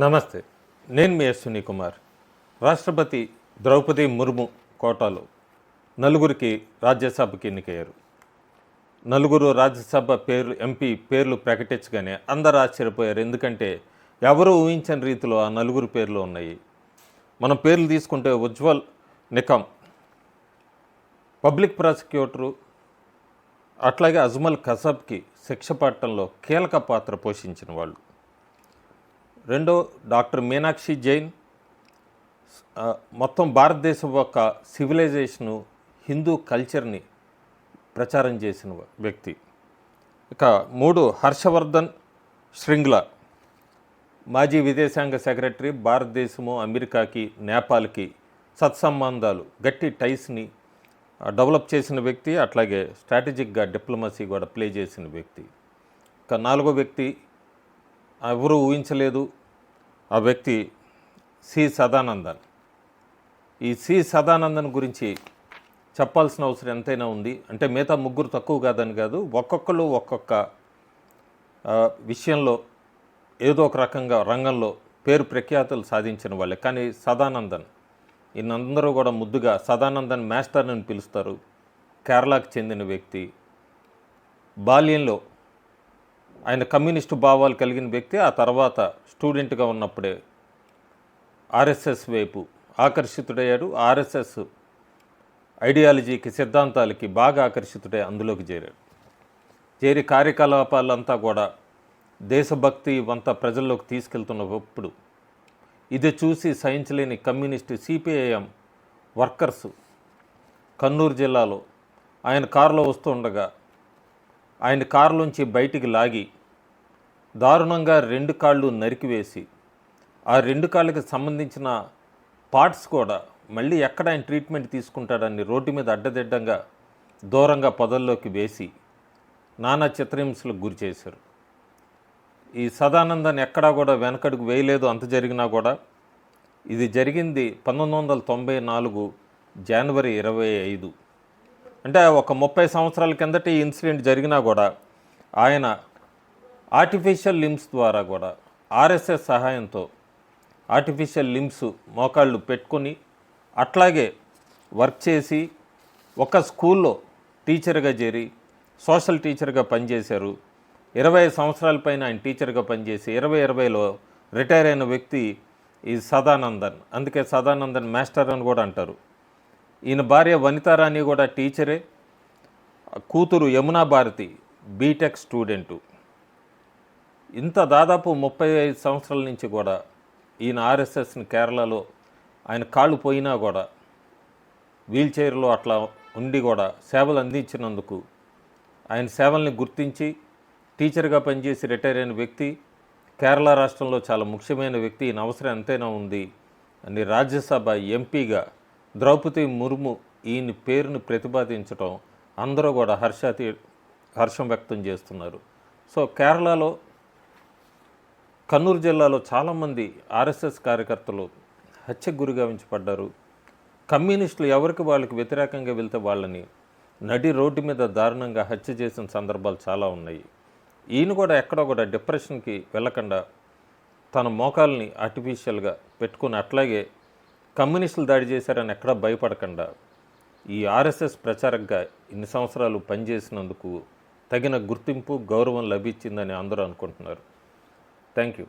నమస్తే. నేను మీ అశ్విని కుమార్. రాష్ట్రపతి ద్రౌపది ముర్ము కోటాలో నలుగురికి రాజ్యసభకి ఎన్నికయ్యారు. నలుగురు రాజ్యసభ ఎంపీ పేర్లు ప్రకటించగానే అందరూ ఆశ్చర్యపోయారు. ఎందుకంటే ఎవరూ ఊహించని రీతిలో ఆ నలుగురు పేర్లు ఉన్నాయి. మనం పేర్లు తీసుకుంటే ఉజ్వల్ నికమ్ పబ్లిక్ ప్రాసిక్యూటరు, అట్లాగే అజ్మల్ కసబ్కి శిక్ష పడటంలో కీలక పాత్ర పోషించిన వాళ్ళు. రెండో డాక్టర్ మీనాక్షి జైన్ మొత్తం భారతదేశం యొక్క సివిలైజేషను, హిందూ కల్చర్ని ప్రచారం చేసిన వ్యక్తి. ఇక మూడు హర్షవర్ధన్ శ్రింగ్లా మాజీ విదేశాంగ సెక్రటరీ, భారతదేశము అమెరికాకి నేపాల్కి సత్సంబంధాలు, గట్టి టైస్ని డెవలప్ చేసిన వ్యక్తి, అట్లాగే స్ట్రాటజిక్గా డిప్లొమసీ కూడా ప్లే చేసిన వ్యక్తి. ఇక నాలుగో వ్యక్తి ఎవరు ఊహించలేదు, ఆ వ్యక్తి సి సదానందన్. ఈ సి సదానందన్ గురించి చెప్పాల్సిన అవసరం ఎంతైనా ఉంది. అంటే మిగతా ముగ్గురు తక్కువ కాదని కాదు, ఒక్కొక్కరు ఒక్కొక్క విషయంలో ఏదో ఒక రకంగా రంగంలో పేరు ప్రఖ్యాతులు సాధించిన వాళ్ళే. కానీ సదానందన్, ఈయనందరూ కూడా ముద్దుగా సదానందన్ మాస్టర్ అని పిలుస్తారు. కేరళకు చెందిన వ్యక్తి. బాల్యంలో ఆయన కమ్యూనిస్టు భావాలు కలిగిన వ్యక్తి. ఆ తర్వాత స్టూడెంట్గా ఉన్నప్పుడే ఆర్ఎస్ఎస్ వైపు ఆకర్షితుడయ్యాడు. ఆర్ఎస్ఎస్ ఐడియాలజీకి, సిద్ధాంతాలకి బాగా ఆకర్షితుడై అందులోకి చేరి కార్యకలాపాలంతా కూడా దేశభక్తి అంతా ప్రజల్లోకి తీసుకెళ్తున్నప్పుడు ఇది చూసి సహించలేని కమ్యూనిస్టు సిపిఐఎం వర్కర్సు కన్నూరు జిల్లాలో ఆయన కారులో వస్తూ ఉండగా ఆయన కారులోంచి బయటికి లాగి దారుణంగా 2 కాళ్ళు నరికివేసి, ఆ 2 కాళ్ళకి సంబంధించిన పార్ట్స్ కూడా మళ్ళీ ఎక్కడ ఆయన ట్రీట్మెంట్ తీసుకుంటాడని రోడ్డు మీద అడ్డదిడ్డంగా దూరంగా పొదల్లోకి వేసి నానా చిత్రహింసలకు గురి చేశారు. ఈ సదానందాన్ని ఎక్కడా కూడా వెనకడుగు వేయలేదు. అంత జరిగినా కూడా ఇది జరిగింది 1994 జనవరి 25. అంటే ఒక 30 సంవత్సరాల కిందట ఈ ఇన్సిడెంట్ జరిగినా కూడా ఆయన ఆర్టిఫిషియల్ లిమ్స్ ద్వారా కూడా ఆర్ఎస్ఎస్ సహాయంతో ఆర్టిఫిషియల్ లిమ్స్ మోకాళ్ళు పెట్టుకొని అట్లాగే వర్క్ చేసి ఒక స్కూల్లో టీచర్గా చేరి సోషల్ టీచర్గా పనిచేశారు. 20 సంవత్సరాల పైన ఆయన టీచర్గా పనిచేసి 2020లో రిటైర్ అయిన వ్యక్తి ఈ సదానందన్. అందుకే సదానందన్ మాస్టర్ అని కూడా అంటారు. ఈయన భార్య వనితారాణి కూడా టీచరే. కూతురు యమునా భారతి బీటెక్ స్టూడెంటు. ఇంత దాదాపు 35 సంవత్సరాల నుంచి కూడా ఈయన ఆర్ఎస్ఎస్ని కేరళలో ఆయన కాళ్ళు పోయినా కూడా వీల్ చైర్లో అట్లా ఉండి కూడా సేవలు అందించినందుకు ఆయన సేవల్ని గుర్తించి టీచర్గా పనిచేసి రిటైర్ అయిన వ్యక్తి, కేరళ రాష్ట్రంలో చాలా ముఖ్యమైన వ్యక్తి. ఈయన అవసరం ఎంతైనా ఉంది అని రాజ్యసభ ఎంపీగా ద్రౌపది ముర్ము ఈయన పేరును ప్రతిపాదించడం అందరూ కూడా హర్షం వ్యక్తం చేస్తున్నారు. సో కేరళలో కన్నూరు జిల్లాలో చాలామంది ఆర్ఎస్ఎస్ కార్యకర్తలు హత్యకు గురిగావించబడ్డారు. కమ్యూనిస్టులు ఎవరికి వాళ్ళకి వ్యతిరేకంగా వెళ్తే వాళ్ళని నడి రోడ్డు మీద దారుణంగా హత్య చేసిన సందర్భాలు చాలా ఉన్నాయి. ఈయన కూడా ఎక్కడో కూడా డిప్రెషన్కి వెళ్ళకుండా తన మోకాల్ని ఆర్టిఫిషియల్గా పెట్టుకుని అట్లాగే కమ్యూనిస్టులు దాడి చేశారని ఎక్కడా భయపడకుండా ఈ ఆర్ఎస్ఎస్ ప్రచారకగా ఇన్ని సంవత్సరాలు పనిచేసినందుకు తగిన గుర్తింపు, గౌరవం లభించిందని అందరూ అనుకుంటున్నారు. Thank you.